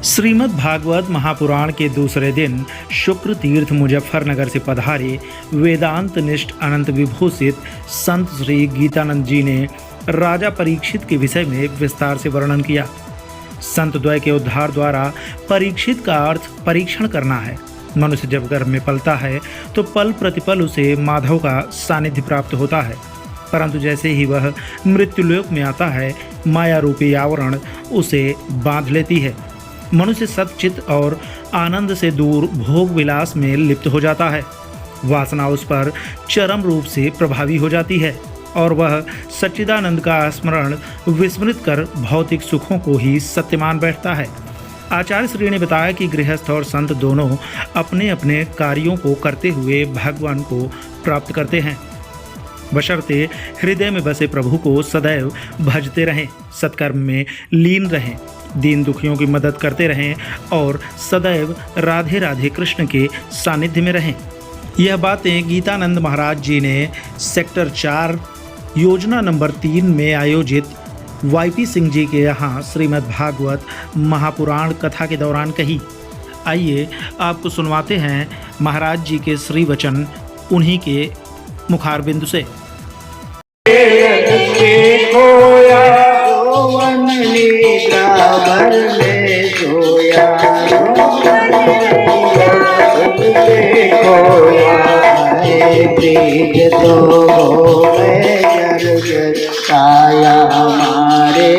श्रीमद् भागवत महापुराण के दूसरे दिन शुक्र तीर्थ मुजफ्फरनगर से पधारे वेदांत निष्ठ अनंत विभूषित संत श्री गीतानंद जी ने राजा परीक्षित के विषय में विस्तार से वर्णन किया। संत द्वय के उद्धार द्वारा परीक्षित का अर्थ परीक्षण करना है। मनुष्य जब गर्भ में पलता है तो पल प्रतिपल उसे माधव का सानिध्य प्राप्त होता है, परंतु जैसे ही वह मृत्युलोक में आता है माया रूपी आवरण उसे बांध लेती है। मनुष्य सच्चित और आनंद से दूर भोग विलास में लिप्त हो जाता है। वासना उस पर चरम रूप से प्रभावी हो जाती है और वह सच्चिदानंद का स्मरण विस्मृत कर भौतिक सुखों को ही सत्य मान बैठता है। आचार्य श्री ने बताया कि गृहस्थ और संत दोनों अपने अपने कार्यों को करते हुए भगवान को प्राप्त करते हैं, बशर्ते हृदय में बसे प्रभु को सदैव भजते रहें, सत्कर्म में लीन रहें, दीन दुखियों की मदद करते रहें और सदैव राधे राधे कृष्ण के सानिध्य में रहें। यह बातें गीतानंद महाराज जी ने सेक्टर 4 योजना नंबर 3 में आयोजित वाईपी सिंह जी के यहाँ श्रीमद् भागवत महापुराण कथा के दौरान कही। आइए आपको सुनवाते हैं महाराज जी के श्री वचन उन्हीं के मुखारबिंदु से। काया हमारे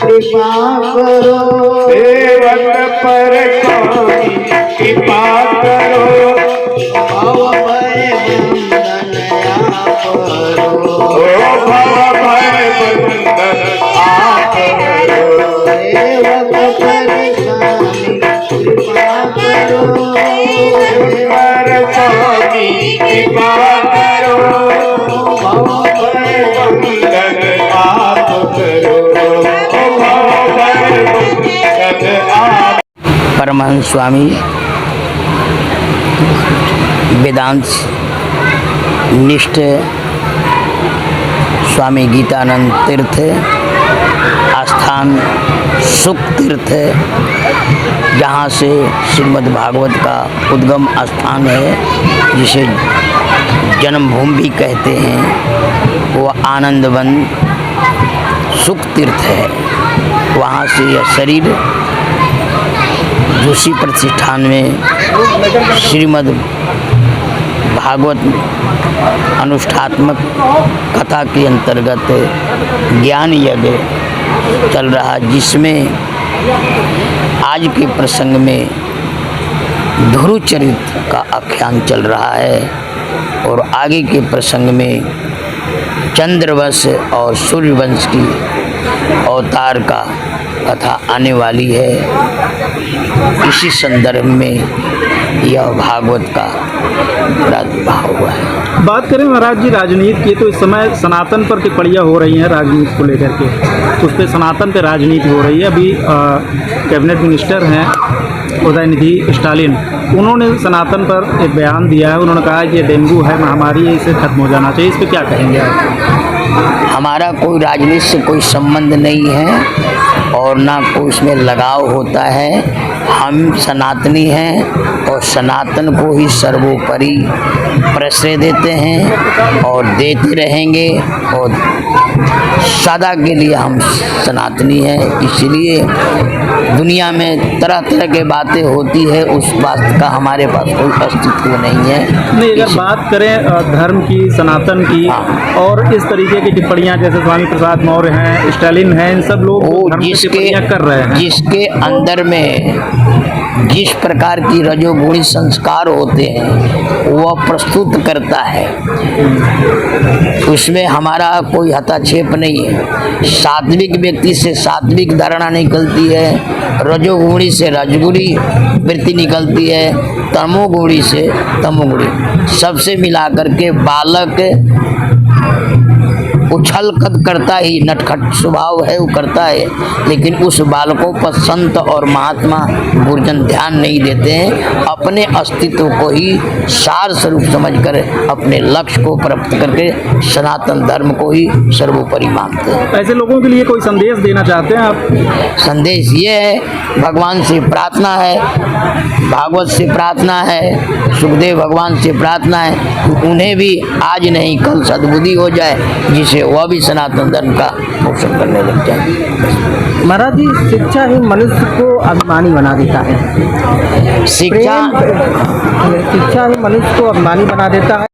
कृपा करो सेवक पर कृपा करो भव भय बंधन आप करो भव भय बंधन आप करो सेवक पर कृपा करो कृपा करो भव भय बंधन आप करो। परमहंस स्वामी वेदांत निष्ठ स्वामी गीतानंद तीर्थ आस्थान सुख तीर्थ, जहाँ से श्रीमद् भागवत का उद्गम स्थान है, जिसे जन्मभूमि भी कहते हैं, वह आनंदवन सुख तीर्थ है। वहाँ से यह शरीर जोशी प्रतिष्ठान में श्रीमद् भागवत अनुष्ठात्मक कथा के अंतर्गत ज्ञान यज्ञ चल रहा, जिसमें आज के प्रसंग में ध्रुव चरित्र का आख्यान चल रहा है और आगे के प्रसंग में चंद्रवंश और सूर्यवंश की अवतार का कथा आने वाली है। इसी संदर्भ में यह भागवत का प्रादुर्भाव हुआ है। बात करें महाराज जी राजनीति की, तो इस समय सनातन पर टिप्पणियाँ हो रही हैं राजनीति को लेकर के, उस पर सनातन पे राजनीति हो रही है। अभी कैबिनेट मिनिस्टर हैं उदयनिधि स्टालिन, उन्होंने सनातन पर एक बयान दिया है। उन्होंने कहा कि ये डेंगू है, महामारी है, इसे खत्म हो जाना चाहिए। इस पर क्या कहेंगे आप? हमारा कोई राजनीति से कोई संबंध नहीं है और ना कोई इसमें लगाव होता है। हम सनातनी हैं और सनातन को ही सर्वोपरि प्रश्रय देते हैं और देते रहेंगे और सदा के लिए हम सनातनी हैं। इसलिए दुनिया में तरह तरह के बातें होती है, उस बात का हमारे पास कोई अस्तित्व नहीं है। नहीं, अगर बात करें धर्म की, सनातन की, और इस तरीके की टिप्पणियां जैसे स्वामी प्रसाद मौर्य हैं, स्टालिन हैं, इन सब लोग धर्म की टिप्पणियां कर रहे हैं, जिसके अंदर में जिस प्रकार की रजोगुणी संस्कार होते हैं वह प्रस्तुत करता है, उसमें हमारा कोई हस्तक्षेप नहीं है। सात्विक व्यक्ति से सात्विक धारणा निकलती है, रजोगुणी से रजोगुणी वृत्ति निकलती है, तमोगुणी से तमोगुणी, सबसे मिलाकर के बालक उछल कद करता ही, नटखट स्वभाव है वो करता है, लेकिन उस बालकों पर संत और महात्मा गुरुजन ध्यान नहीं देते हैं। अपने अस्तित्व को ही सार स्वरूप समझकर अपने लक्ष्य को प्राप्त करके सनातन धर्म को ही सर्वोपरि मानते हैं। ऐसे लोगों के लिए कोई संदेश देना चाहते हैं आप? संदेश ये है, भगवान से प्रार्थना है, भागवत से प्रार्थना है, सुखदेव भगवान से प्रार्थना है, उन्हें भी आज नहीं कल सद्बुद्धि हो जाए, जिसे वह भी सनातन धर्म का पोषण करने लग जाए। महाराज जी, शिक्षा ही मनुष्य को अभिमानी बना देता है। शिक्षा ही मनुष्य को अभिमानी बना देता है।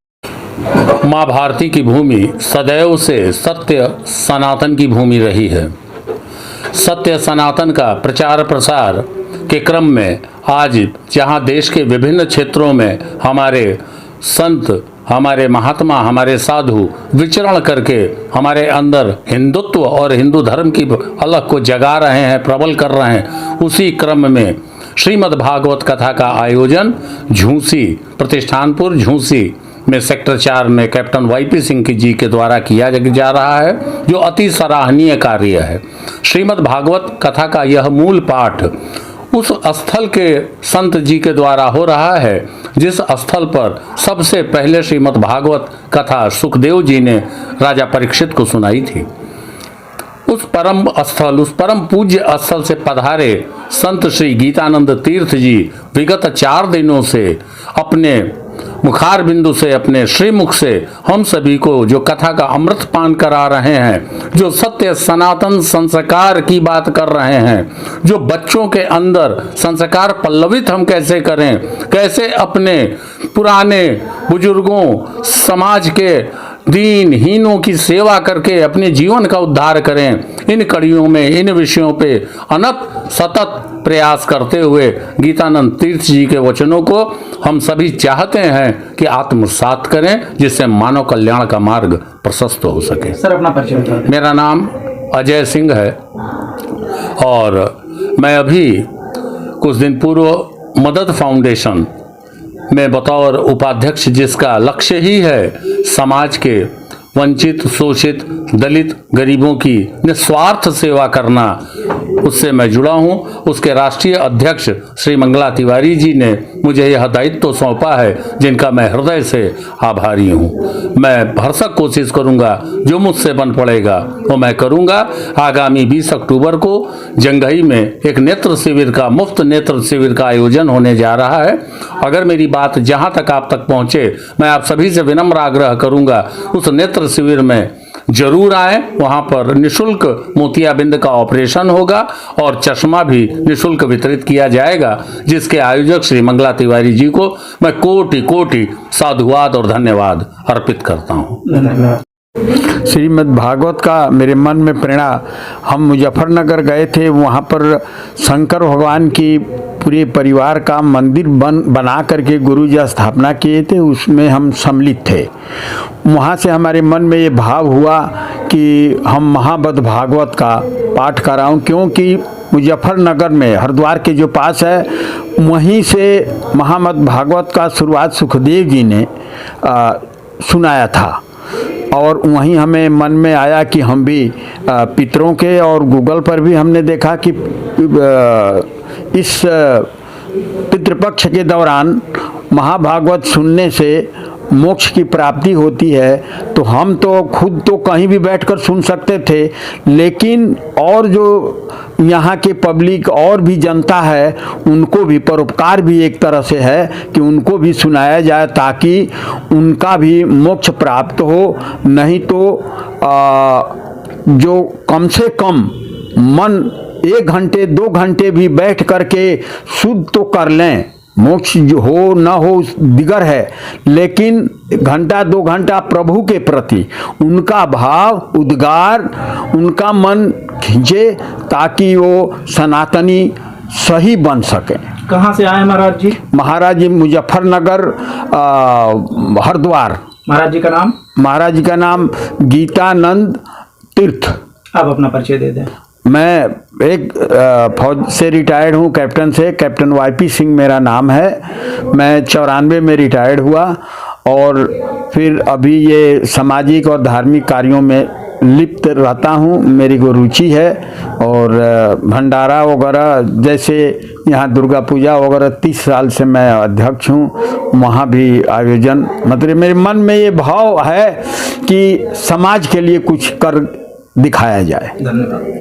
माँ भारती की भूमि सदैव से सत्य सनातन की भूमि रही है। सत्य सनातन का प्रचार प्रसार के क्रम में आज जहाँ देश के विभिन्न क्षेत्रों में हमारे संत, हमारे महात्मा, हमारे साधु विचरण करके हमारे अंदर हिंदुत्व और हिंदू धर्म की अलग को जगा रहे हैं, प्रबल कर रहे हैं, उसी क्रम में श्रीमद् भागवत कथा का आयोजन झूंसी, प्रतिष्ठानपुर झूंसी में सेक्टर 4 में कैप्टन वाईपी सिंह जी के द्वारा किया जा रहा है, जो अति सराहनीय कार्य है। श्रीमद् भागवत कथा का यह मूल पाठ उस स्थल के संत जी के द्वारा हो रहा है जिस स्थल पर सबसे पहले श्रीमद् भागवत कथा सुखदेव जी ने राजा परीक्षित को सुनाई थी। उस परम स्थल, उस परम पूज्य स्थल से पधारे संत श्री गीतानंद तीर्थ जी विगत 4 दिनों से अपने मुखार बिंदु से, अपने श्रीमुख से हम सभी को जो कथा का अमृत पान करा रहे हैं, जो सत्य सनातन संस्कार की बात कर रहे हैं, जो बच्चों के अंदर संस्कार पल्लवित हम कैसे करें, कैसे अपने पुराने बुजुर्गों, समाज के दीनहीनों की सेवा करके अपने जीवन का उद्धार करें, इन कड़ियों में, इन विषयों पे अनंत सतत प्रयास करते हुए गीतानंद तीर्थ जी के वचनों को हम सभी चाहते हैं कि आत्मसात करें, जिससे मानव कल्याण का मार्ग प्रशस्त हो सके। सर, अपना परिचय बता दें। मेरा नाम अजय सिंह है और मैं अभी कुछ दिन पूर्व मदद फाउंडेशन में बतौर उपाध्यक्ष, जिसका लक्ष्य ही है समाज के वंचित, शोषित, दलित, गरीबों की निस्वार्थ सेवा करना, उससे मैं जुड़ा हूं। उसके राष्ट्रीय अध्यक्ष श्री मंगला तिवारी जी ने मुझे यह दायित्व सौंपा है, जिनका मैं हृदय से आभारी हूं। मैं भरसक कोशिश करूंगा, जो मुझसे बन पड़ेगा वो मैं करूंगा। आगामी 20 अक्टूबर को जंघई में एक नेत्र शिविर का, मुफ्त नेत्र शिविर का आयोजन होने जा रहा है। अगर मेरी बात जहां तक आप तक पहुंचे, मैं आप सभी से विनम्र आग्रह करूंगा, उस नेत्र शिविर में जरूर आए। वहां पर निशुल्क मोतियाबिंद का ऑपरेशन होगा और चश्मा भी निशुल्क वितरित किया जाएगा, जिसके आयोजक श्री मंगला तिवारी जी को मैं कोटि कोटि साधुवाद और धन्यवाद अर्पित करता हूं। श्रीमद् भागवत का मेरे मन में प्रेरणा, हम मुजफ्फरनगर गए थे, वहाँ पर शंकर भगवान की पूरे परिवार का मंदिर बना करके गुरु जी स्थापना किए थे, उसमें हम सम्मिलित थे। वहाँ से हमारे मन में ये भाव हुआ कि हम महाबद भागवत का पाठ कराऊं, क्योंकि मुजफ्फरनगर में हरिद्वार के जो पास है, वहीं से महामद भागवत का शुरुआत सुखदेव जी ने सुनाया था। और वहीं हमें मन में आया कि हम भी पितरों के, और गूगल पर भी हमने देखा कि इस पितृपक्ष के दौरान महाभागवत सुनने से मोक्ष की प्राप्ति होती है, तो हम तो खुद तो कहीं भी बैठकर सुन सकते थे, लेकिन और जो यहाँ के पब्लिक और भी जनता है उनको भी परोपकार भी एक तरह से है कि उनको भी सुनाया जाए ताकि उनका भी मोक्ष प्राप्त हो। नहीं तो जो कम से कम मन 1 घंटे 2 घंटे भी बैठ करके शुद्ध तो कर लें, मोक्ष जो हो न हो दिगर है, लेकिन 1 घंटा 2 घंटा प्रभु के प्रति उनका भाव उद्गार, उनका मन खींचे ताकि वो सनातनी सही बन सके। कहाँ से आए महाराज जी? महाराज जी मुजफ्फरनगर हरिद्वार। महाराज जी का नाम? महाराज जी का नाम गीतानंद तीर्थ। आप अपना परिचय दे दें। मैं एक फौज से रिटायर्ड हूँ, कैप्टन से। कैप्टन वाईपी सिंह मेरा नाम है। मैं 94 में रिटायर्ड हुआ और फिर अभी ये सामाजिक और धार्मिक कार्यों में लिप्त रहता हूँ। मेरी को रुचि है और भंडारा वगैरह जैसे यहाँ दुर्गा पूजा वगैरह 30 साल से मैं अध्यक्ष हूँ, वहाँ भी आयोजन, मतलब मेरे मन में ये भाव है कि समाज के लिए कुछ कर दिखाया जाए। धन्यवाद।